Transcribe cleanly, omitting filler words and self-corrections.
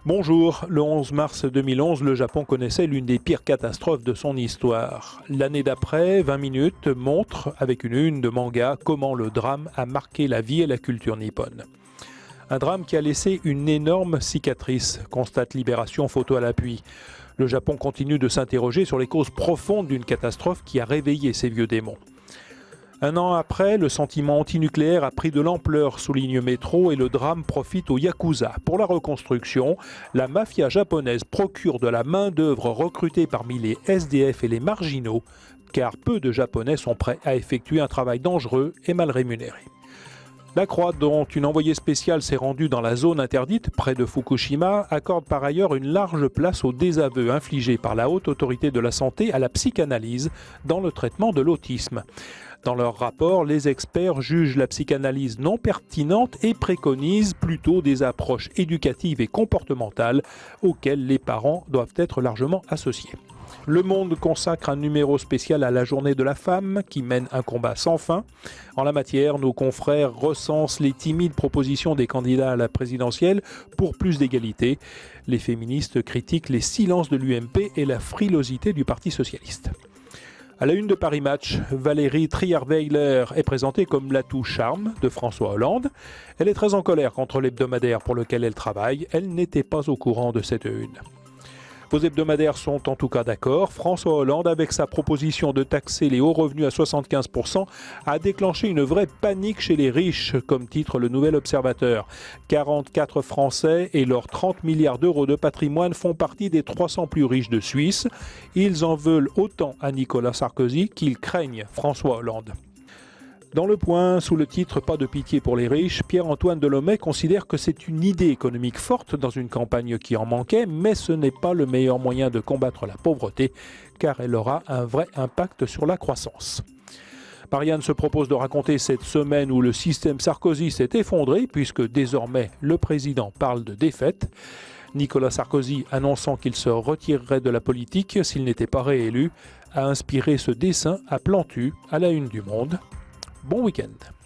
Bonjour, le 11 mars 2011, le Japon connaissait l'une des pires catastrophes de son histoire. L'année d'après, 20 minutes montre, avec une de manga, comment le drame a marqué la vie et la culture nippone. Un drame qui a laissé une énorme cicatrice, constate Libération photo à l'appui. Le Japon continue de s'interroger sur les causes profondes d'une catastrophe qui a réveillé ces vieux démons. Un an après, le sentiment antinucléaire a pris de l'ampleur, souligne Métro, et le drame profite aux Yakuza. Pour la reconstruction, la mafia japonaise procure de la main-d'œuvre recrutée parmi les SDF et les marginaux, car peu de Japonais sont prêts à effectuer un travail dangereux et mal rémunéré. La Croix, dont une envoyée spéciale s'est rendue dans la zone interdite, près de Fukushima, accorde par ailleurs une large place au désaveu infligé par la Haute Autorité de la Santé à la psychanalyse dans le traitement de l'autisme. Dans leur rapport, les experts jugent la psychanalyse non pertinente et préconisent plutôt des approches éducatives et comportementales auxquelles les parents doivent être largement associés. Le Monde consacre un numéro spécial à la journée de la femme qui mène un combat sans fin. En la matière, nos confrères recensent les timides propositions des candidats à la présidentielle pour plus d'égalité. Les féministes critiquent les silences de l'UMP et la frilosité du Parti socialiste. À la une de Paris Match, Valérie Trierweiler est présentée comme l'atout charme de François Hollande. Elle est très en colère contre l'hebdomadaire pour lequel elle travaille. Elle n'était pas au courant de cette une. Vos hebdomadaires sont en tout cas d'accord. François Hollande, avec sa proposition de taxer les hauts revenus à 75%, a déclenché une vraie panique chez les riches, comme titre le Nouvel Observateur. 44 Français et leurs 30 milliards d'euros de patrimoine font partie des 300 plus riches de Suisse. Ils en veulent autant à Nicolas Sarkozy qu'ils craignent François Hollande. Dans Le Point, sous le titre « Pas de pitié pour les riches », Pierre-Antoine Delhomme considère que c'est une idée économique forte dans une campagne qui en manquait, mais ce n'est pas le meilleur moyen de combattre la pauvreté, car elle aura un vrai impact sur la croissance. Marianne se propose de raconter cette semaine où le système Sarkozy s'est effondré, puisque désormais le président parle de défaite. Nicolas Sarkozy, annonçant qu'il se retirerait de la politique s'il n'était pas réélu, a inspiré ce dessin à Plantu à la une du Monde. Bon week-end.